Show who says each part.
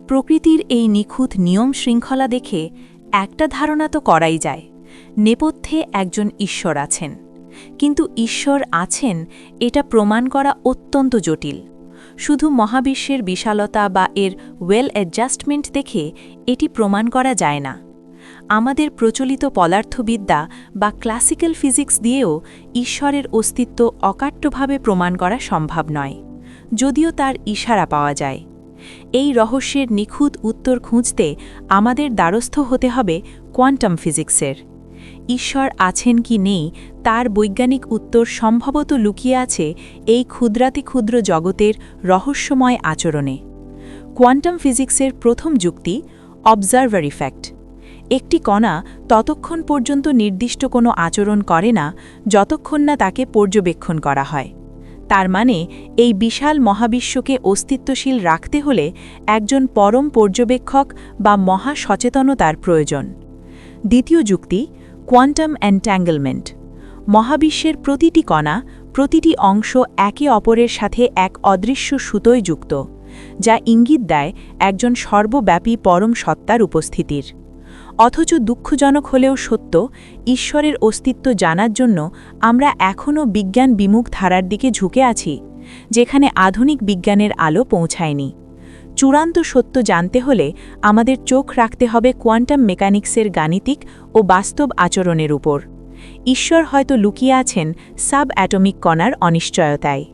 Speaker 1: প্রকৃতির এই নিখুঁত নিয়ম শৃঙ্খলা দেখে একটা ধারণা তো করাই যায়, নেপথ্যে একজন ঈশ্বর আছেন। কিন্তু ঈশ্বর আছেন এটা প্রমাণ করা অত্যন্ত জটিল। শুধু মহাবিশ্বের বিশালতা বা এর ওয়েল অ্যাডজাস্টমেন্ট দেখে এটি প্রমাণ করা যায় না। আমাদের প্রচলিত পদার্থবিদ্যা বা ক্লাসিক্যাল ফিজিক্স দিয়েও ঈশ্বরের অস্তিত্ব অকাট্যভাবে প্রমাণ করা সম্ভব নয়, যদিও তার ইশারা পাওয়া যায়। এই রহস্যের নিখুঁত উত্তর খুঁজতে আমাদের দ্বারস্থ হতে হবে কোয়ান্টাম ফিজিক্সের। ঈশ্বর আছেন কি নেই তার বৈজ্ঞানিক উত্তর সম্ভবত লুকিয়ে আছে এই ক্ষুদ্রাতি ক্ষুদ্র জগতের রহস্যময় আচরণে। কোয়ান্টাম ফিজিক্সের প্রথম যুক্তি অবজারভার ইফেক্ট। একটি কণা ততক্ষণ পর্যন্ত নির্দিষ্ট কোনো আচরণ করে না যতক্ষণ না তাকে পর্যবেক্ষণ করা হয়। তার মানে এই বিশাল মহাবিশ্বকে অস্তিত্বশীল রাখতে হলে একজন পরম পর্যবেক্ষক বা মহা সচেতনতার প্রয়োজন। দ্বিতীয় যুক্তি কোয়ান্টাম এনট্যাঙ্গলমেন্ট। মহাবিশ্বের প্রতিটি কণা, প্রতিটি অংশ একে অপরের সাথে এক অদৃশ্য সুতোয় যুক্ত, যা ইঙ্গিত দেয় একজন সর্বব্যাপী পরম সত্তার উপস্থিতির। অথচ দুঃখজনক হলেও সত্য, ঈশ্বরের অস্তিত্ব জানার জন্য আমরা এখনও বিজ্ঞান বিমুখ ধারার দিকে ঝুঁকে আছি, যেখানে আধুনিক বিজ্ঞানের আলো পৌঁছায়নি। চূড়ান্ত সত্য জানতে হলে আমাদের চোখ রাখতে হবে কোয়ান্টাম মেকানিক্সের গাণিতিক ও বাস্তব আচরণের উপর। ঈশ্বর হয়তো লুকিয়ে আছেন সাব অ্যাটমিক কণার অনিশ্চয়তায়।